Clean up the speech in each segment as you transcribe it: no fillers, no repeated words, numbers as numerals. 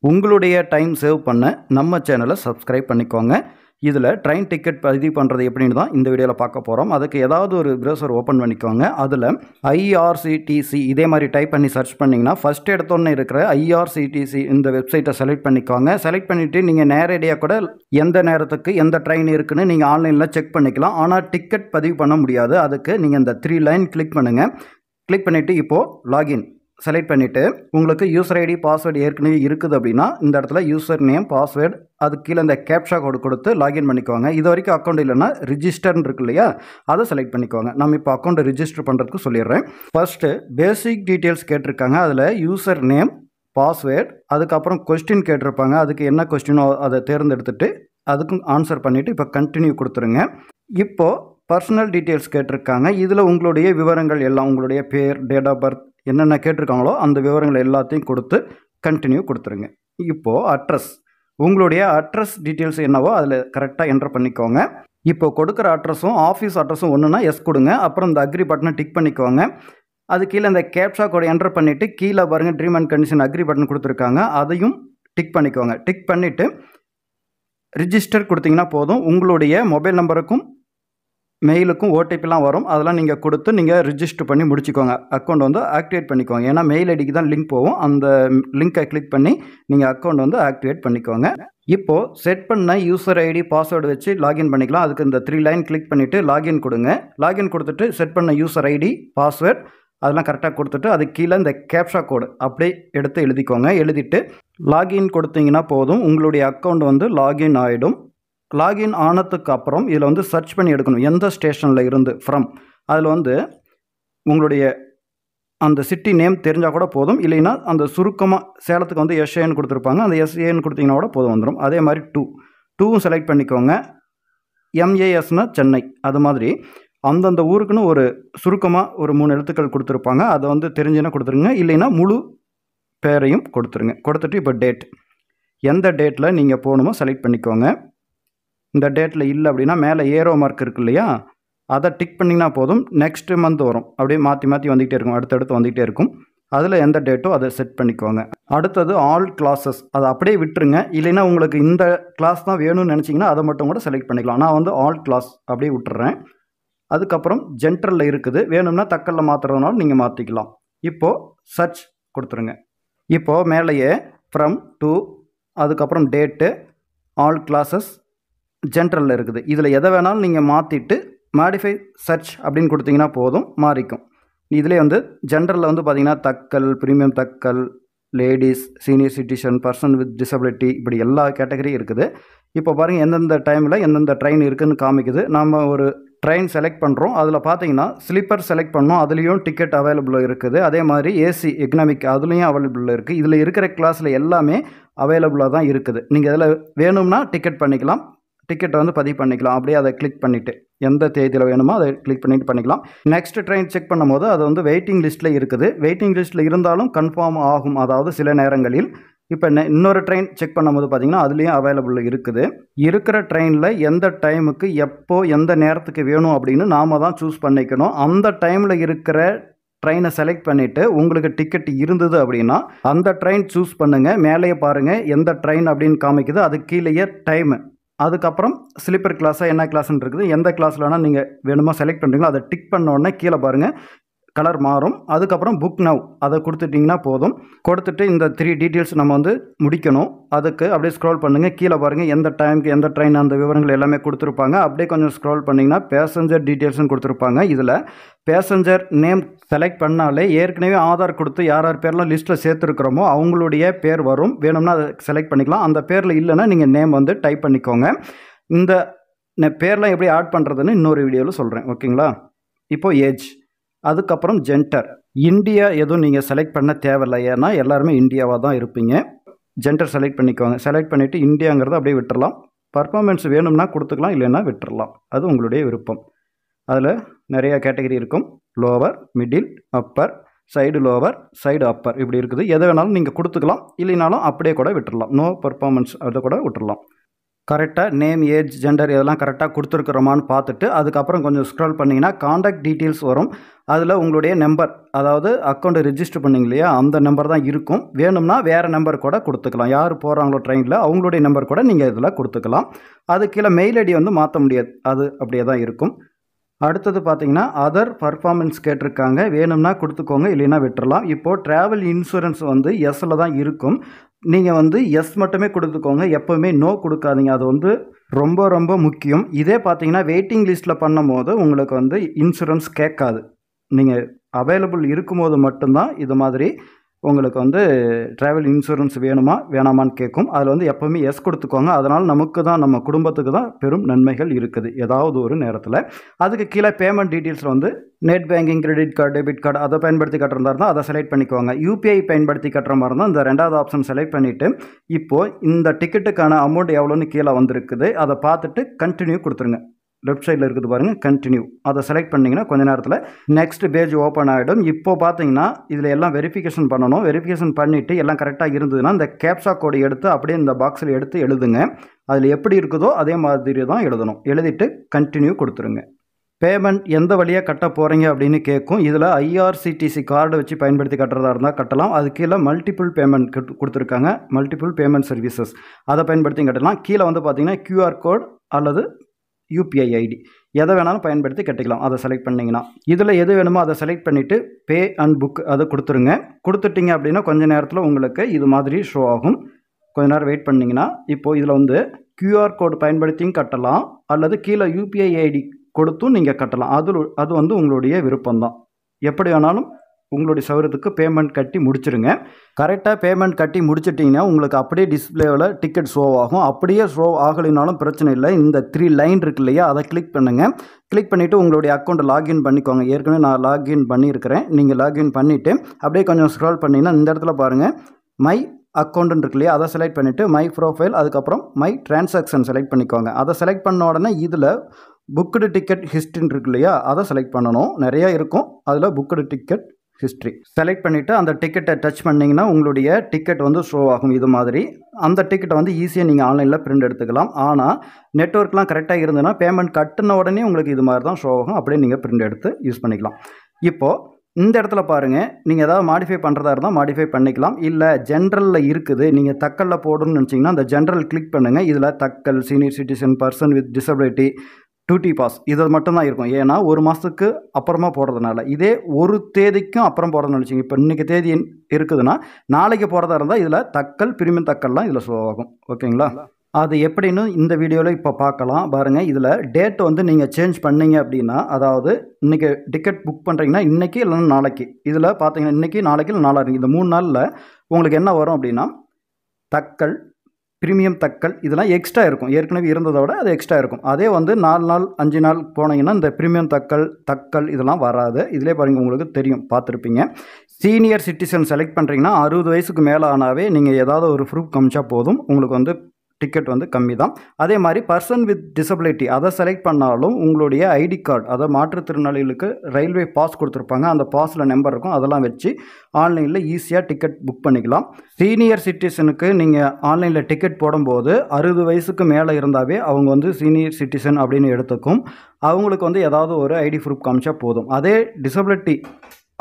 உங்களுடைய time save பண்ண நம்ம சேனலை சப்ஸ்கிரைப் பண்ணிக்கோங்க. இதில் ட்ரெயின் டிக்கெட் பதிவு பண்ணுறது எப்படின்னு தான் இந்த வீடியோவில் பார்க்க போகிறோம். அதுக்கு ஏதாவது ஒரு ப்ரௌசர் ஓப்பன் பண்ணிக்கோங்க. அதில் ஐஆர்சிடிசி இதே மாதிரி டைப் பண்ணி சர்ச் பண்ணிங்கன்னா ஃபஸ்ட் எடுத்தோன்னே இருக்கிற ஐஆர்சிடிசி இந்த வெப்சைட்டை செலக்ட் பண்ணிக்கோங்க. செலக்ட் பண்ணிவிட்டு நீங்கள் நேரடியாக கூட எந்த நேரத்துக்கு எந்த ட்ரெயின் இருக்குன்னு நீங்கள் ஆன்லைனில் செக் பண்ணிக்கலாம். ஆனால் டிக்கெட் பதிவு பண்ண முடியாது. அதுக்கு நீங்கள் இந்த 3 லைன் கிளிக் பண்ணுங்கள். கிளிக் பண்ணிவிட்டு இப்போது லாகின் செலக்ட் பண்ணிவிட்டு உங்களுக்கு யூசர் ஐடி பாஸ்வேர்டு ஏற்கனவே இருக்குது அப்படின்னா இந்த இடத்துல யூசர் நேம் பாஸ்வேர்டு அதுக்கு கீழே இந்த கேப்ஷா கோடு கொடுத்து லாகின் பண்ணிக்கோங்க. இது வரைக்கும் அக்கௌண்ட் இல்லைன்னா ரிஜிஸ்டர்னு இருக்கு இல்லையா, அதை செலக்ட் பண்ணிக்கோங்க. நம்ம இப்போ அக்கௌண்ட்டை ரிஜிஸ்டர் பண்ணுறதுக்கு சொல்லிடுறேன். ஃபஸ்ட்டு பேசிக் டீட்டெயில்ஸ் கேட்டிருக்காங்க. அதில் யூசர் நேம் பாஸ்வேர்டு அதுக்கப்புறம் கொஸ்டின் கேட்டிருப்பாங்க. அதுக்கு என்ன கொஸ்டினோ அதை தேர்ந்தெடுத்துட்டு அதுக்கும் ஆன்சர் பண்ணிவிட்டு இப்போ கண்டினியூ கொடுத்துருங்க. இப்போது பர்சனல் டீட்டெயில்ஸ் கேட்டிருக்காங்க. இதில் உங்களுடைய விவரங்கள் எல்லாம் உங்களுடைய பேர், டேட் ஆஃப் பர்த் என்னென்ன கேட்டிருக்காங்களோ அந்த விவரங்கள் எல்லாத்தையும் கொடுத்து கண்டினியூ கொடுத்துருங்க. இப்போது அட்ரஸ், உங்களுடைய அட்ரஸ் டீட்டெயில்ஸ் என்னவோ அதில் கரெக்டாக என்டர் பண்ணிக்கோங்க. இப்போ கொடுக்குற அட்ரஸும் ஆஃபீஸ் அட்ரஸும் ஒன்றுனா எஸ் கொடுங்க. அப்புறம் இந்த அக்ரி பட்டனை டிக் பண்ணிக்கோங்க. அது கீழே இந்த கேப்ஷா கோடை என்டர் பண்ணிவிட்டு கீழே பாருங்கள் dream and condition agri button கொடுத்துருக்காங்க. அதையும் டிக் பண்ணிக்கோங்க. டிக் பண்ணிவிட்டு ரிஜிஸ்டர் கொடுத்தீங்கன்னா போதும். உங்களுடைய மொபைல் நம்பருக்கும் மெயிலுக்கும் ஓடிபிலாம் வரும். அதெல்லாம் நீங்கள் கொடுத்து நீங்கள் ரிஜிஸ்டர் பண்ணி முடிச்சுக்கோங்க. அக்கௌண்ட் வந்து ஆக்டிவேட் பண்ணிக்கோங்க. ஏன்னா மெயில் ஐடிக்கு தான் லிங்க் போகும். அந்த லிங்க்கை கிளிக் பண்ணி நீங்கள் அக்கௌண்ட் வந்து ஆக்டிவேட் பண்ணிக்கோங்க. இப்போது செட் பண்ண யூசர் ஐடி பாஸ்வேர்டு வச்சு லாகின் பண்ணிக்கலாம். அதுக்கு இந்த 3 லைன் கிளிக் பண்ணிவிட்டு லாகின் கொடுங்க. லாகின் கொடுத்துட்டு செட் பண்ண யூசர் ஐடி பாஸ்வேர்டு அதெல்லாம் கரெக்டாக கொடுத்துட்டு அது கீழே இந்த கேப்ஷா கோடு அப்படியே எடுத்து எழுதிக்கோங்க. எழுதிட்டு லாகின் கொடுத்தீங்கன்னா போதும். உங்களுடைய அக்கௌண்ட் வந்து லாகின் ஆகிடும். லாகின் ஆனதுக்கு அப்புறம் இதில் வந்து சர்ச் பண்ணி எடுக்கணும். எந்த ஸ்டேஷனில் இருந்து ஃப்ரம் அதில் வந்து உங்களுடைய அந்த சிட்டி நேம் தெரிஞ்சால் கூட போதும். இல்லைன்னா அந்த சுருக்கமாக சேலத்துக்கு வந்து எஸ்ஏன்னு கொடுத்துருப்பாங்க. அந்த எஸ்ஏன்னு கொடுத்தீங்கன்னா கூட போதும் வந்துடும். அதே மாதிரி டூவும் செலக்ட் பண்ணிக்கோங்க. எம்ஏஎஸ்னா சென்னை. அது மாதிரி அந்தந்த ஊருக்குன்னு ஒரு சுருக்கமாக ஒரு 3 எழுத்துக்கள் கொடுத்துருப்பாங்க. அதை வந்து தெரிஞ்சுன்னா கொடுத்துருங்க. இல்லைன்னா முழு பேரையும் கொடுத்துருங்க. கொடுத்துட்டு இப்போ டேட் எந்த டேட்டில் நீங்கள் போகணுமோ செலக்ட் பண்ணிக்கோங்க. இந்த டேட்டில் இல்லை அப்படின்னா மேலே ஏரோ மார்க் இருக்கு இல்லையா, அதை டிக் பண்ணிங்கன்னா போதும். நெக்ஸ்ட் மந்த் வரும். அப்படியே மாற்றி மாற்றி வந்துகிட்டே இருக்கும். அடுத்தடுத்து வந்துகிட்டே இருக்கும். அதில் எந்த டேட்டோ அதை செட் பண்ணிக்கோங்க. அடுத்தது ஆல் கிளாஸஸ் அதை அப்படியே விட்டுருங்க. இல்லைன்னா உங்களுக்கு இந்த கிளாஸ் தான் வேணும்னு நினச்சிங்கன்னா அதை மட்டும் கூட செலக்ட் பண்ணிக்கலாம். நான் வந்து ஆல் கிளாஸ் அப்படியே விட்டுறேன். அதுக்கப்புறம் ஜென்ரலில் இருக்குது. வேணும்னா தக்கலில் மாற்றுறதுனாலும் நீங்கள் மாற்றிக்கலாம். இப்போது சர்ச் கொடுத்துருங்க. இப்போது மேலேயே ஃப்ரம் டு அதுக்கப்புறம் டேட்டு ஆல் கிளாஸஸ் ஜென்ரலில் இருக்குது. இதில் எதை வேணாலும் நீங்கள் மாற்றிட்டு மாடிஃபை சர்ச் அப்படின்னு கொடுத்தீங்கன்னா போதும், மாறிக்கும். இதிலே வந்து ஜென்ரலில் வந்து பார்த்திங்கன்னா Tatkal, premium Tatkal, ladies, senior citizen, person with disability இப்படி எல்லா கேட்டகரியும் இருக்குது. இப்போ பாருங்கள் எந்தெந்த டைமில் எந்தெந்த ட்ரெயின் இருக்குதுன்னு காமிக்குது. நம்ம ஒரு ட்ரெயின் செலக்ட் பண்ணுறோம். அதில் பார்த்தீங்கன்னா ஸ்லீப்பர் செலக்ட் பண்ணோம். அதுலேயும் டிக்கெட் அவைலபிள் இருக்குது. அதே மாதிரி ஏசி எக்கனாமிக் அதுலேயும் அவைலபிள் இருக்குது. இதில் இருக்கிற கிளாஸில் எல்லாமே அவைலபிளாக தான் இருக்குது. நீங்கள் இதில் வேணும்னா டிக்கெட் பண்ணிக்கலாம். டிக்கெட்டை வந்து பதிவு பண்ணிக்கலாம். அப்படியே அதை கிளிக் பண்ணிவிட்டு எந்த தேதியில் வேணுமோ அதை கிளிக் பண்ணிவிட்டு பண்ணிக்கலாம். நெக்ஸ்ட் ட்ரெயின் செக் பண்ணும்போது அது வந்து வெயிட்டிங் லிஸ்ட்டில் இருக்குது. வெயிட்டிங் லிஸ்ட்டில் இருந்தாலும் கன்ஃபார்ம் ஆகும். அதாவது சில நேரங்களில் இப்போ இன்னொரு ட்ரெயின் செக் பண்ணும்போது பார்த்திங்கன்னா அதுலேயும் அவைலபிள் இருக்குது. இருக்கிற ட்ரெயினில் எந்த டைமுக்கு எப்போ எந்த நேரத்துக்கு வேணும் அப்படின்னு நாம் தான் சூஸ் பண்ணிக்கணும். அந்த டைமில் இருக்கிற ட்ரெயினை செலக்ட் பண்ணிவிட்டு உங்களுக்கு டிக்கெட் இருந்தது அப்படின்னா அந்த ட்ரெயின் சூஸ் பண்ணுங்கள். மேலேயே பாருங்கள் எந்த ட்ரெயின் அப்படின்னு காமிக்குது. அது கீழேயே டைமு, அதுக்கப்புறம் ஸ்லீப்பர் கிளாஸாக என்ன கிளாஸ்ன்னு இருக்குது. எந்த கிளாஸில் வேணால் நீங்கள் வேணுமோ செலக்ட் பண்ணுறீங்களோ அதை டிக் பண்ண உடனே கீழே பாருங்கள் கலர் மாறும். அதுக்கப்புறம் புக் நவ் அதை கொடுத்துட்டிங்கன்னா போதும். கொடுத்துட்டு இந்த 3 டீட்டெயில்ஸ் நம்ம வந்து முடிக்கணும். அதுக்கு அப்படியே ஸ்க்ரோல் பண்ணுங்கள். கீழே பாருங்கள் எந்த டைமுக்கு எந்த ட்ரெயின் அந்த விவரங்கள் எல்லாமே கொடுத்துருப்பாங்க. அப்படியே கொஞ்சம் ஸ்க்ரோல் பண்ணிங்கன்னா பேசஞ்சர் டீட்டெயில்ஸ்னு கொடுத்துருப்பாங்க. இதில் பேசஞ்சர் நேம் செலக்ட் பண்ணாலே ஏற்கனவே ஆதார் கொடுத்து யார் யார் பேர்லாம் லிஸ்ட்டில் சேர்த்துருக்குறோமோ அவங்களுடைய பேர் வரும். வேணும்னா அதை செலக்ட் பண்ணிக்கலாம். அந்த பேரில் இல்லைன்னா நீங்கள் நேம் வந்து டைப் பண்ணிக்கோங்க. இந்த பேர்லாம் எப்படி ஆட் பண்ணுறதுன்னு இன்னொரு வீடியோவில் சொல்கிறேன். ஓகேங்களா? இப்போது ஏஜ், அதுக்கப்புறம் ஜென்டர். இந்தியா எதுவும் நீங்கள் செலக்ட் பண்ண தேவையில்லை. ஏன்னா எல்லாருமே இந்தியாவாக தான் இருப்பீங்க. ஜென்டர் செலக்ட் பண்ணிக்கோங்க. செலக்ட் பண்ணிவிட்டு இந்தியாங்கிறத அப்படியே விட்டுறலாம். பர்ஃபார்மன்ஸ் வேணும்னா கொடுத்துக்கலாம், இல்லைன்னா விட்டுறலாம். அது உங்களுடைய விருப்பம். அதில் நிறையா கேட்டகரி இருக்கும். Lower, middle, upper, side lower, side upper இப்படி இருக்குது. எதை வேணாலும் நீங்கள் கொடுத்துக்கலாம். இல்லைனாலும் அப்படியே கூட விட்டுடலாம். நோ பர்ஃபார்மன்ஸ் அதை கூட விட்டுடலாம். கரெக்டாக நேம், ஏஜ், ஜெண்டர் இதெல்லாம் கரெக்டாக கொடுத்துருக்குறோமான்னு பார்த்துட்டு அதுக்கப்புறம் கொஞ்சம் ஸ்க்ரால் பண்ணிங்கன்னா காண்டாக்ட் டீட்டெயில்ஸ் வரும். அதில் உங்களுடைய நம்பர், அதாவது அக்கௌண்ட்டு ரிஜிஸ்டர் பண்ணிங்க இல்லையா, அந்த நம்பர் தான் இருக்கும். வேணும்னா வேறு நம்பர் கூட கொடுத்துக்கலாம். யார் போகிறாங்களோ ட்ரெயினில் அவங்களுடைய நம்பர் கூட நீங்கள் இதில் கொடுத்துக்கலாம். அது கீழே மெயில் ஐடி வந்து மாற்ற முடியாது, அது அப்படியே தான் இருக்கும். அடுத்தது பார்த்தீங்கன்னா அதர் பர்ஃபார்மன்ஸ் கேட்டிருக்காங்க. வேணும்னா கொடுத்துக்கோங்க, இல்லைன்னா விட்டுறலாம். இப்போது ட்ராவல் இன்சூரன்ஸ் வந்து எஸ்ஸில் தான் இருக்கும். நீங்கள் வந்து எஸ் மட்டுமே கொடுத்துக்கோங்க, எப்போவுமே நோ கொடுக்காதீங்க. அது வந்து ரொம்ப ரொம்ப முக்கியம். இதே பார்த்தீங்கன்னா வெயிட்டிங் லிஸ்ட்டில் பண்ணும் போது உங்களுக்கு வந்து இன்சூரன்ஸ் கேட்காது. நீங்கள் அவைலபிள் இருக்கும்போது மட்டும்தான் இது மாதிரி உங்களுக்கு வந்து ட்ராவல் இன்சூரன்ஸ் வேணுமா வேணாமான்னு கேட்கும். அதில் வந்து எப்போவுமே எஸ் கொடுத்துக்கோங்க. அதனால் நமக்கு தான், நம்ம குடும்பத்துக்கு தான் பெரும் நன்மைகள் இருக்குது ஏதாவது ஒரு நேரத்தில். அதுக்கு கீழே பேமெண்ட் டீட்டெயில்ஸில் வந்து net banking, credit card, debit card அதை பயன்படுத்தி கட்டுறதா இருந்தால் அதை செலக்ட் பண்ணிக்கோங்க. யூபிஐ பயன்படுத்தி கட்டுற மாதிரி இருந்தால் இந்த ரெண்டாவது ஆப்ஷன் செலக்ட் பண்ணிவிட்டு இப்போது இந்த டிக்கெட்டுக்கான அமௌண்ட் எவ்வளோன்னு கீழே வந்திருக்குது அதை பார்த்துட்டு கண்டினியூ கொடுத்துருங்க. லெஃப்ட் சைடில் இருக்குது பாருங்கள், கண்டினியூ. அதை செலக்ட் பண்ணிங்கன்னா கொஞ்ச நேரத்தில் நெக்ஸ்ட் பேஜ் ஓப்பன் ஆகிடும். இப்போ பார்த்தீங்கன்னா இதில் எல்லாம் வெரிஃபிகேஷன் பண்ணணும். வெரிஃபிகேஷன் பண்ணிவிட்டு எல்லாம் கரெக்டாக இருந்ததுன்னா இந்த கேப்சா கோடு எடுத்து அப்படியே இந்த பாக்ஸில் எடுத்து எழுதுங்க. அதில் எப்படி இருக்குதோ அதே மாதிரி தான் எழுதணும். எழுதிட்டு கண்டினியூ கொடுத்துருங்க. பேமெண்ட் எந்த வழியாக கட்ட போகிறீங்க அப்படின்னு கேட்கும். இதில் ஐஆர்சிடிசி கார்டு வச்சு பயன்படுத்தி கட்டுறதா இருந்தால் கட்டலாம். அது கீழே மல்டிபிள் பேமெண்ட் கொடுத்துருக்காங்க, மல்டிபிள் பேமெண்ட் சர்வீசஸ், அதை பயன்படுத்தி கட்டலாம். கீழே வந்து பார்த்தீங்கன்னா கியூஆர் கோட் அல்லது யூபிஐ ஐடி எதை வேணாலும் பயன்படுத்தி கட்டிக்கலாம். அதை செலக்ட் பண்ணிங்கன்னா இதில் எது வேணுமோ அதை செலக்ட் பண்ணிவிட்டு பே அண்ட் புக் அதை கொடுத்துருங்க. கொடுத்துட்டிங்க அப்படின்னா கொஞ்சம் நேரத்தில் உங்களுக்கு இது மாதிரி ஷோ ஆகும். கொஞ்ச நேரம் வெயிட் பண்ணிங்கன்னா இப்போது இதில் வந்து கியூஆர் கோடு பயன்படுத்தியும் கட்டலாம் அல்லது கீழே யூபிஐ ஐடி கொடுத்தும் நீங்கள் கட்டலாம். அது வந்து உங்களுடைய விருப்பம்தான். எப்படி வேணாலும் உங்களுடைய சௌகரியத்துக்கு பேமெண்ட் கட்டி முடிச்சிருங்க. கரெக்டாக பேமெண்ட் கட்டி முடிச்சிட்டிங்கன்னா உங்களுக்கு அப்படியே டிஸ்பிளேவில் டிக்கெட் ஷோ ஆகும். அப்படியே ஷோ ஆகலைனாலும் பிரச்சனை இல்லை. இந்த 3 லைன் இருக்கு இல்லையா, அதை கிளிக் பண்ணுங்கள். கிளிக் பண்ணிவிட்டு உங்களுடைய அக்கௌண்ட்டை லாகின் பண்ணிக்கோங்க. ஏற்கனவே நான் லாகின் பண்ணியிருக்கிறேன். நீங்கள் லாகின் பண்ணிவிட்டு அப்படியே கொஞ்சம் ஸ்க்ரால் பண்ணிங்கன்னா இந்த இடத்துல பாருங்கள் மை அக்கௌண்ட்டுன்னு இருக்கு இல்லையா, அதை செலக்ட் பண்ணிவிட்டு மை ப்ரொஃபைல், அதுக்கப்புறம் மை டிரான்சாக்ஷன் செலக்ட் பண்ணிக்கோங்க. அதை செலக்ட் பண்ண உடனே இதில் புக்குடு டிக்கெட் ஹிஸ்ட்ரின்னு இருக்கு இல்லையா, அதை செலக்ட் பண்ணணும். நிறையா இருக்கும், அதில் புக்குடு டிக்கெட் ஹிஸ்ட்ரி செலக்ட் பண்ணிவிட்டு அந்த டிக்கெட்டை டச் பண்ணிங்கன்னா உங்களுடைய டிக்கெட் வந்து ஷோ ஆகும். இது மாதிரி அந்த டிக்கெட்டை வந்து ஈஸியாக நீங்கள் ஆன்லைனில் பிரிண்ட் எடுத்துக்கலாம். ஆனால் நெட்வொர்க்லாம் கரெக்டாக இருந்ததுன்னா பேமெண்ட் கட்டின உடனே உங்களுக்கு இது மாதிரி தான் ஷோ ஆகும். அப்படியே நீங்கள் பிரிண்ட் எடுத்து யூஸ் பண்ணிக்கலாம். இப்போது இந்த இடத்துல பாருங்கள், நீங்கள் ஏதாவது மாடிஃபை பண்ணுறதா இருந்தால் மாடிஃபை பண்ணிக்கலாம். இல்லை ஜென்ரலில் இருக்குது, நீங்கள் தக்கலில் போடணும்னு நினச்சிங்கன்னா அந்த ஜென்ரல் கிளிக் பண்ணுங்கள். இதில் Tatkal, senior citizen, person with disability, 2T pass இது மட்டும்தான் இருக்கும். ஏன்னா ஒரு மாதத்துக்கு அப்புறமா போடுறதுனால. இதே ஒரு தேதிக்கும் அப்புறம் போடுறதுன்னு நினச்சிங்க, இப்போ இன்றைக்கி தேதி இருக்குதுன்னா நாளைக்கு போகிறதா இருந்தால் இதில் தக்கல், பிரிமியம் தக்கல்லாம் இதில் ஷோ ஆகும். ஓகேங்களா, அது எப்படின்னு இந்த வீடியோவில் இப்போ பார்க்கலாம். பாருங்கள், இதில் டேட் வந்து நீங்கள் சேஞ்ச் பண்ணீங்க அப்படின்னா, அதாவது இன்றைக்கி டிக்கெட் புக் பண்ணுறீங்கன்னா இன்றைக்கி இல்லைன்னா நாளைக்கு, இதில் பார்த்தீங்கன்னா இன்றைக்கி, நாளைக்கு இல்லை நாளைக்கு, இந்த 3 நாளில் உங்களுக்கு என்ன வரும் அப்படின்னா தக்கல், ப்ரீமியம் தக்கல் இதெல்லாம் எக்ஸ்ட்ரா இருக்கும். ஏற்கனவே இருந்ததை விட அது எக்ஸ்ட்ரா இருக்கும். அதே வந்து 4 நாள் 5 நாள் போனீங்கன்னா இந்த ப்ரீமியம் தக்கல் இதெல்லாம் வராது. இதிலே பாருங்கள், உங்களுக்கு தெரியும், பார்த்துருப்பீங்க. சீனியர் சிட்டிசன் செலக்ட் பண்ணுறீங்கன்னா 60 வயசுக்கு மேலே ஆனாவே நீங்கள் ஏதாவது ஒரு ப்ரூஃப் காமிச்சா போதும், உங்களுக்கு வந்து டிக்கெட் வந்து கம்மி தான். அதே மாதிரி பர்சன் வித் டிசபிலிட்டி அதை செலக்ட் பண்ணாலும் உங்களுடைய ஐடி கார்டு, அதாவது மாற்றுத்திறனாளிகளுக்கு ரயில்வே பாஸ் கொடுத்துருப்பாங்க, அந்த பாஸில் நம்பர் இருக்கும், அதெல்லாம் வச்சு ஆன்லைனில் ஈஸியாக டிக்கெட் புக் பண்ணிக்கலாம். சீனியர் சிட்டிசனுக்கு நீங்கள் ஆன்லைனில் டிக்கெட் போடும்போது 60 வயசுக்கு மேலே இருந்தாவே அவங்க வந்து சீனியர் சிட்டிசன் அப்படின்னு எடுத்துக்கும். அவங்களுக்கு வந்து ஏதாவது ஒரு ஐடி ப்ரூஃப் காமிச்சா போதும். அதே டிசபிலிட்டி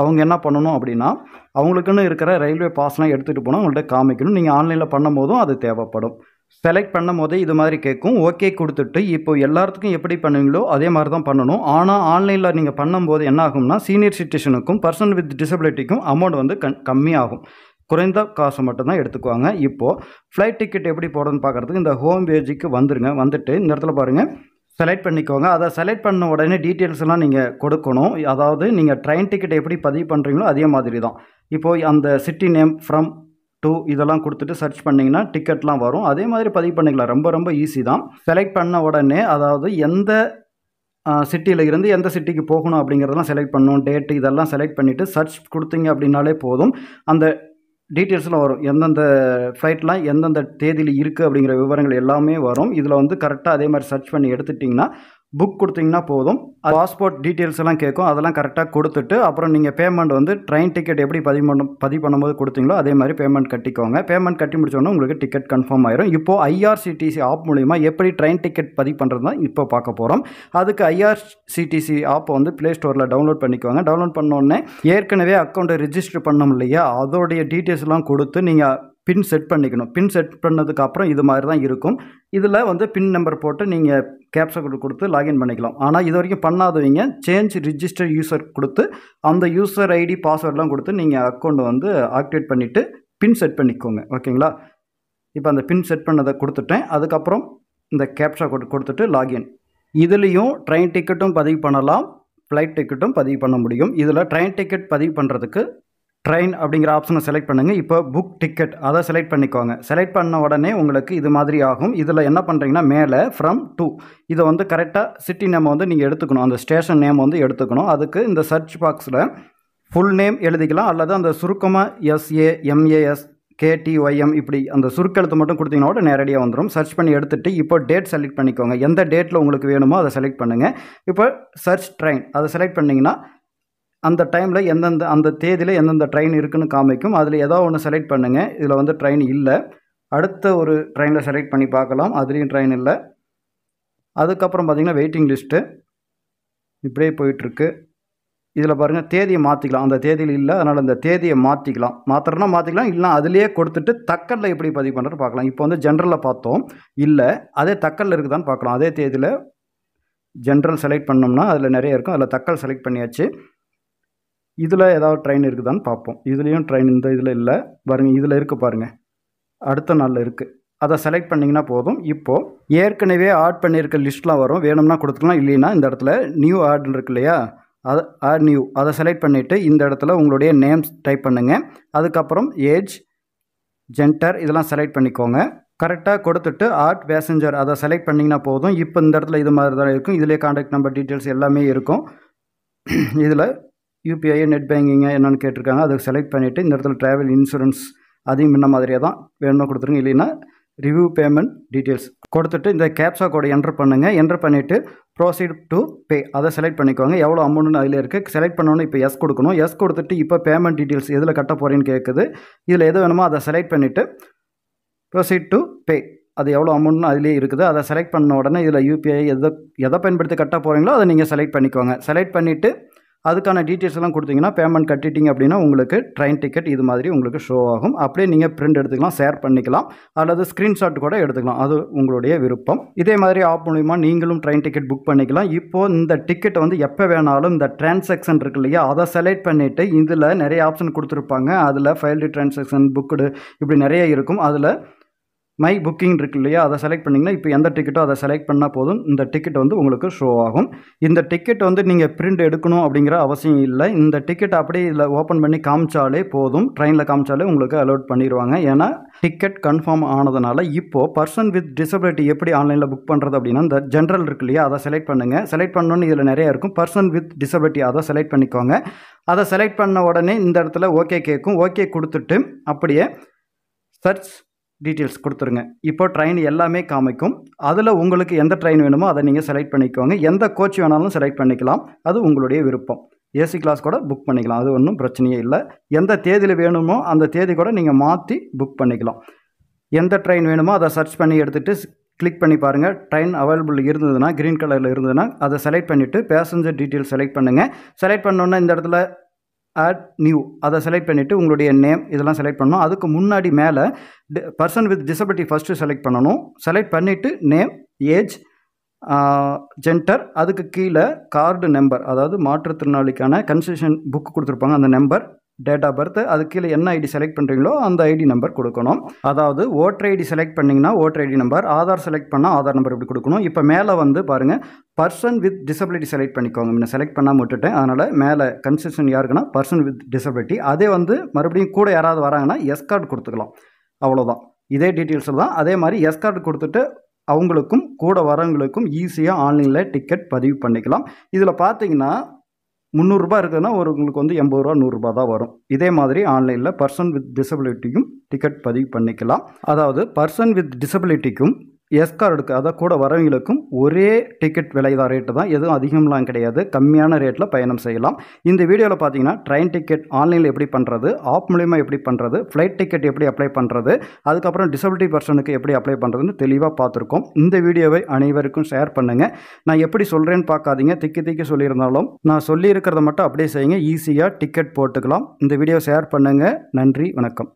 அவங்க என்ன பண்ணணும் அப்படின்னா அவங்களுக்குன்னு இருக்கிற ரயில்வே பாஸ்லாம் எடுத்துகிட்டு போனால் அவங்கள்ட்ட காமிக்கணும். நீங்கள் ஆன்லைனில் பண்ணும் போதும் அது தேவைப்படும். செலக்ட் பண்ணும் போதே இது மாதிரி கேட்கும். ஓகே கொடுத்துட்டு இப்போ எல்லாத்துக்கும் எப்படி பண்ணுவீங்களோ அதே மாதிரி தான் பண்ணணும். ஆனால் ஆன்லைனில் நீங்கள் பண்ணும்போது என்ன ஆகும்னா சீனியர் சிட்டிசனுக்கும் பர்சன் வித் டிசபிலிட்டிக்கும் அமௌண்ட் வந்து கம்மியாகும். குறைந்த காசு மட்டும்தான் எடுத்துக்குவாங்க. இப்போது ஃப்ளைட் டிக்கெட் எப்படி போடுறதுன்னு பார்க்குறதுக்கு இந்த ஹோம் பேஜுக்கு வந்துடுங்க. வந்துட்டு இந்த இடத்துல பாருங்கள், செலக்ட் பண்ணிக்கோங்க. அதை செலக்ட் பண்ண உடனே டீட்டெயில்ஸ் எல்லாம் நீங்கள் கொடுக்கணும். அதாவது நீங்கள் ட்ரெயின் டிக்கெட் எப்படி பதிவு பண்ணுறீங்களோ அதே மாதிரி தான். இப்போது அந்த சிட்டி நேம், ஃப்ரம், டு இதெல்லாம் கொடுத்துட்டு சர்ச் பண்ணிங்கன்னா டிக்கெட்லாம் வரும். அதே மாதிரி பதிவு பண்ணிக்கலாம். ரொம்ப ரொம்ப ஈஸி தான். செலக்ட் பண்ண உடனே அதாவது எந்த சிட்டியில் இருந்து எந்த சிட்டிக்கு போகணும் அப்படிங்கிறதெல்லாம் செலக்ட் பண்ணணும். டேட்டு இதெல்லாம் செலக்ட் பண்ணிவிட்டு சர்ச் கொடுத்தீங்க அப்படின்னாலே போதும். அந்த டீட்டெயில்ஸ்லாம் வரும். எந்தெந்த ஃப்ளைட்லாம் எந்தெந்த தேதியில் இருக்குது அப்படிங்கிற விவரங்கள் எல்லாமே வரும். இதில் வந்து கரெக்டாக அதே மாதிரி சர்ச் பண்ணி எடுத்துட்டிங்கன்னா புக் கொடுத்தீங்கன்னா போதும். பாஸ்போர்ட் டீட்டெயில்ஸ் எல்லாம் கேட்கும். அதெல்லாம் கரெக்டாக கொடுத்துட்டு அப்புறம் நீங்கள் பேமெண்ட் வந்து ட்ரெயின் டிக்கெட் எப்படி பதிவு பண்ணும்போது கொடுத்தீங்களோ அதே மாதிரி பேமெண்ட் கட்டிக்கோங்க. பேமெண்ட் கட்டி முடிச்சோன்னா உங்களுக்கு டிக்கெட் கன்ஃபார்ம் ஆயிரும். இப்போது ஐஆர்சிடிசி ஆப் மூலிமா எப்படி ட்ரெயின் டிக்கெட் பதிவு பண்ணுறது தான் இப்போ பார்க்க போகிறோம். அதுக்கு ஐஆர்சிடிசி ஆப்பை வந்து ப்ளே ஸ்டோரில் டவுன்லோட் பண்ணிக்கோங்க. டவுன்லோட் பண்ணோடனே ஏற்கனவே அக்கௌண்ட்டை ரிஜிஸ்டர் பண்ணோம் இல்லையா, அதோடைய டீட்டெயில்ஸ்லாம் கொடுத்து நீங்கள் பின் செட் பண்ணிக்கணும். பின் செட் பண்ணதுக்கு அப்புறம் இது மாதிரி தான் இருக்கும். இதில் வந்து பின் நம்பர் போட்டு நீங்கள் கேப்சா கோட் கொடுத்து லாகின் பண்ணிக்கலாம். ஆனால் இது வரைக்கும் பண்ணாதவங்க சேஞ்ச் ரிஜிஸ்டர் யூசர் கொடுத்து அந்த யூசர் ஐடி பாஸ்வேர்டெலாம் கொடுத்து நீங்கள் அக்கௌண்ட் வந்து ஆக்டிவேட் பண்ணிவிட்டு பின் செட் பண்ணிக்கோங்க. ஓகேங்களா? இப்போ அந்த பின் செட் பண்ணதை கொடுத்துட்டேன். அதுக்கப்புறம் இந்த கேப்சா கோட் கொடுத்துட்டு லாகின். இதுலேயும் ட்ரெயின் டிக்கெட்டும் பதிவு பண்ணலாம், ஃப்ளைட் டிக்கெட்டும் பதிவு பண்ண முடியும். இதில் ட்ரெயின் டிக்கெட் பதிவு பண்ணுறதுக்கு ட்ரெயின் அப்படிங்கிற ஆப்ஷனை செலக்ட் பண்ணுங்கள். இப்போ புக் டிக்கெட் அதை செலக்ட் பண்ணிக்கோங்க. செலக்ட் பண்ண உடனே உங்களுக்கு இது மாதிரி ஆகும். இதில் என்ன பண்ணுறீங்கன்னா மேலே ஃப்ரம் டு இதை வந்து கரெக்டாக சிட்டி நேம் வந்து நீங்கள் எடுத்துக்கணும். அந்த ஸ்டேஷன் நேம் வந்து எடுத்துக்கணும். அதுக்கு இந்த சர்ச் பாக்ஸில் ஃபுல் நேம் எழுதிக்கலாம் அல்லது அந்த சுருக்கமாக SAMAS KTYM இப்படி அந்த சுருக்கெழுத்து மட்டும் கொடுத்தீங்கன்னா நேரடியாக வந்துடும். சர்ச் பண்ணி எடுத்துகிட்டு இப்போ டேட் செலக்ட் பண்ணிக்கோங்க. எந்த டேட்டில் உங்களுக்கு வேணுமோ அதை செலக்ட் பண்ணுங்கள். இப்போ சர்ச் ட்ரெயின் அதை செலக்ட் பண்ணிங்கன்னா அந்த டைமில் எந்தெந்த அந்த தேதியில் எந்தெந்த ட்ரெயின் இருக்குதுன்னு காமிக்கும். அதில் ஏதோ ஒன்று செலக்ட் பண்ணுங்கள். இதில் வந்து ட்ரெயின் இல்லை. அடுத்த ஒரு ட்ரெயினில் செலக்ட் பண்ணி பார்க்கலாம். அதுலேயும் ட்ரெயின் இல்லை. அதுக்கப்புறம் பார்த்திங்கன்னா வெயிட்டிங் லிஸ்ட்டு இப்படியே போயிட்டுருக்கு. இதில் பாருங்கள் தேதியை மாற்றிக்கலாம். அந்த தேதியில் இல்லை, அதனால் அந்த தேதியை மாற்றிக்கலாம். மாற்றுறதுனா மாற்றிக்கலாம், இல்லை அதிலேயே கொடுத்துட்டு தக்கலில் எப்படி பதிவு பண்ணுறது பார்க்கலாம். இப்போ வந்து ஜென்ரலில் பார்த்தோம், இல்லை அதே தக்கலில் இருக்குதான்னு பார்க்கலாம். அதே தேதியில் ஜென்ரல் செலக்ட் பண்ணோம்னா அதில் நிறைய இருக்கும். அதில் தக்கல் செலக்ட் பண்ணியாச்சு. இதில் ஏதாவது ட்ரெயின் இருக்குதான்னு பார்ப்போம். இதுலேயும் ட்ரெயின் இந்த இதில் இல்லை பாருங்கள். இதில் இருக்குது பாருங்கள், அடுத்த நாளில் இருக்குது. அதை செலக்ட் பண்ணிங்கன்னா போதும். இப்போது ஏற்கனவே ஆட் பண்ணியிருக்க லிஸ்ட்லாம் வரும். வேணும்னா கொடுத்துக்கலாம், இல்லைன்னா இந்த இடத்துல நியூ ஆட் இருக்கு இல்லையா, அது ஆட் நியூ அதை செலக்ட் பண்ணிவிட்டு இந்த இடத்துல உங்களுடைய நேம்ஸ் டைப் பண்ணுங்கள். அதுக்கப்புறம் ஏஜ், ஜென்டர் இதெல்லாம் செலக்ட் பண்ணிக்கோங்க. கரெக்டாக கொடுத்துட்டு ஆட் பேசஞ்சர் அதை செலக்ட் பண்ணிங்கன்னா போதும். இப்போ இந்த இடத்துல இது மாதிரி தான் இருக்கும். இதிலே கான்டாக்ட் நம்பர் டீட்டெயில்ஸ் எல்லாமே இருக்கும். இதில் யூபிஐ நெட் பேங்கிங்கு என்னென்னு கேட்டிருக்காங்க. அதை செலக்ட் பண்ணிவிட்டு இந்த இடத்துல ட்ராவல் இன்சூரன்ஸ் அதையும் முன்ன மாதிரியே தான் வேணும்னா கொடுத்துருங்க, இல்லைன்னா ரிவ்யூ பேமெண்ட் டீட்டெயில்ஸ் கொடுத்துட்டு இந்த கேப்சா கோடை என்ட்ரு பண்ணுங்கள். என்ட்ரு பண்ணிவிட்டு ப்ரோசீட் டு பே அதை செலக்ட் பண்ணிக்கோங்க. எவ்வளோ அமௌண்ட்னு அதில் இருக்குது. செலக்ட் பண்ணோன்னு இப்போ எஸ் கொடுக்கணும். எஸ் கொடுத்துட்டு இப்போ பேமெண்ட் டீட்டெயில்ஸ் எதில் கட்ட போகிறேன்னு கேட்குது. இதில் எது வேணுமோ அதை செலக்ட் பண்ணிவிட்டு ப்ரோசீட் டு பே அது எவ்வளோ அமௌண்ட்னு அதிலே இருக்குது. அதை செலக்ட் பண்ண உடனே இதில் யூபிஐ எதை பயன்படுத்தி கட்ட போகிறீங்களோ அதை நீங்கள் செலக்ட் பண்ணிக்கோங்க. செலக்ட் பண்ணிவிட்டு அதுக்கான டீட்டெயில்ஸ் எல்லாம் கொடுத்தீங்கன்னா பேமெண்ட் கட்டிட்டீங்க அப்படின்னா உங்களுக்கு ட்ரெயின் டிக்கெட் இது மாதிரி உங்களுக்கு ஷோ ஆகும். அப்படியே நீங்கள் பிரிண்ட் எடுத்துக்கலாம், ஷேர் பண்ணிக்கலாம், அல்லது ஸ்க்ரீன்ஷாட் கூட எடுத்துக்கலாம். அது உங்களுடைய விருப்பம். இதே மாதிரி ஆப் மூலிமா நீங்களும் ட்ரெயின் டிக்கெட் புக் பண்ணிக்கலாம். இப்போது இந்த டிக்கெட்டை வந்து எப்போ வேணாலும் இந்த டிரான்சாக்ஷன் இருக்கு இல்லையா, அதை செலக்ட் பண்ணிவிட்டு இதில் நிறைய ஆப்ஷன் கொடுத்துருப்பாங்க. அதில் ஃபைல்டு டிரான்சாக்ஷன், புக்குடு இப்படி நிறைய இருக்கும். அதில் மை புக்கிங் இருக்கு இல்லையா, அதை செலக்ட் பண்ணிங்கன்னா இப்போ எந்த டிக்கெட்டோ அதை செலக்ட் பண்ணால் போதும். இந்த டிக்கெட் வந்து உங்களுக்கு ஷோ ஆகும். இந்த டிக்கெட் வந்து நீங்கள் பிரிண்ட் எடுக்கணும் அப்படிங்கிற அவசியம் இல்லை. இந்த டிக்கெட் அப்படியே இதில் ஓப்பன் பண்ணி காமிச்சாலே போதும். ட்ரெயினில் காமிச்சாலே உங்களுக்கு அலோட் பண்ணிடுவாங்க. ஏன்னா டிக்கெட் கன்ஃபார்ம் ஆனதுனால. இப்போது பர்சன் வித் டிசபிலிட்டி எப்படி ஆன்லைனில் புக் பண்ணுறது அப்படின்னா இந்த ஜென்ரல் இருக்கு இல்லையா, அதை செலக்ட் பண்ணுங்கள். செலக்ட் பண்ணோன்னு இதில் நிறைய இருக்கும். பர்சன் வித் டிசபிலிட்டி அதை செலக்ட் பண்ணிக்கோங்க. அதை செலக்ட் பண்ண உடனே இந்த இடத்துல ஓகே கேட்கும். ஓகே கொடுத்துட்டு அப்படியே சர்ச் டீட்டெயில்ஸ் கொடுத்துருங்க. இப்போ ட்ரெயின் எல்லாமே காமிக்கும். அதில் உங்களுக்கு எந்த ட்ரெயின் வேணுமோ அதை நீங்கள் செலக்ட் பண்ணிக்கோங்க. எந்த கோச் வேணாலும் செலக்ட் பண்ணிக்கலாம். அது உங்களுடைய விருப்பம். ஏசி கிளாஸ் கூட புக் பண்ணிக்கலாம், அது ஒன்றும் பிரச்சனையே இல்லை. எந்த தேதியில் வேணுமோ அந்த தேதி கூட நீங்கள் மாற்றி புக் பண்ணிக்கலாம். எந்த ட்ரெயின் வேணுமோ அதை சர்ச் பண்ணி எடுத்துகிட்டு கிளிக் பண்ணி பாருங்கள். ட்ரெயின் அவைலபிள் இருந்ததுன்னா க்ரீன் கலரில் இருந்ததுன்னா அதை செலக்ட் பண்ணிவிட்டு பேசஞ்சர் டீட்டெயில் செலக்ட் பண்ணுங்கள். செலக்ட் பண்ணோன்னா இந்த இடத்துல ஆட் நியூ அதை செலக்ட் பண்ணிவிட்டு உங்களுடைய நேம் இதெல்லாம் செலக்ட் பண்ணணும். அதுக்கு முன்னாடி மேலே person with disability first select பண்ணணும். செலக்ட் பண்ணிவிட்டு நேம், ஏஜ், ஜென்டர், அதுக்கு கீழே கார்டு நம்பர், அதாவது மாற்றுத்திறனாளிக்கான கன்செஷன் புக் கொடுத்துருப்பாங்க அந்த நம்பர், டேட் ஆஃப் பர்த், அது கீழே என்ன ஐடி செலக்ட் பண்ணுறீங்களோ அந்த ஐடி நம்பர் கொடுக்கணும். அதாவது ஓட்டர் ஐடி செலக்ட் பண்ணிங்கன்னா voter ID number, Aadhaar select பண்ணால் ஆதார் நம்பர் இப்படி கொடுக்கணும். இப்போ மேலே வந்து பாருங்கள் பர்சன் வித் டிசபிலிட்டி செலக்ட் பண்ணிக்கோங்க. முன்ன செலக்ட் பண்ணாமல் விட்டுட்டேன், அதனால் மேலே கன்செஷன் யாருக்குன்னா பர்சன் வித் டிசபிலிட்டி. அதே வந்து மறுபடியும் கூட யாராவது வராங்கன்னா எஸ் கார்டு கொடுத்துக்கலாம். அவ்வளோதான், இதே டீட்டெயில்ஸ் தான். அதே மாதிரி எஸ் கார்டு கொடுத்துட்டு அவங்களுக்கும் கூட வரவங்களுக்கும் ஈஸியாக ஆன்லைனில் டிக்கெட் பதிவு பண்ணிக்கலாம். இதில் பார்த்தீங்கன்னா 300 ரூபாய் இருக்குதுன்னா உங்களுக்கு வந்து 80 ரூபா 100 ரூபா தான் வரும். இதே மாதிரி ஆன்லைனில் பர்சன் வித் டிசபிலிட்டிக்கும் டிக்கெட் பதிவு பண்ணிக்கலாம். அதாவது பர்சன் வித் டிசபிலிட்டிக்கும் எஸ் கார்டுக்கு அதை கூட வரவங்களுக்கும் ஒரே டிக்கெட் விலை தான், ரேட்டு தான், எதுவும் அதிகம்லாம் கிடையாது. கம்மியான ரேட்டில் பயணம் செய்யலாம். இந்த வீடியோவில் பார்த்தீங்கன்னா ட்ரெயின் டிக்கெட் ஆன்லைனில் எப்படி பண்ணுறது, ஆப் மூலிமா எப்படி பண்ணுறது, ஃப்ளைட் டிக்கெட் எப்படி அப்ளை பண்ணுறது, அதுக்கப்புறம் டிசபிலிட்டி பர்சனுக்கு எப்படி அப்ளை பண்ணுறதுன்னு தெளிவாக பார்த்துருக்கோம். இந்த வீடியோவை அனைவருக்கும் ஷேர் பண்ணுங்கள். நான் எப்படி சொல்கிறேன்னு பார்க்காதீங்க, திக்கி சொல்லியிருந்தாலும் நான் சொல்லியிருக்கிறத மட்டும் அப்படியே செய்யுங்க. ஈஸியாக டிக்கெட் போட்டுக்கலாம். இந்த வீடியோ ஷேர் பண்ணுங்கள். நன்றி, வணக்கம்.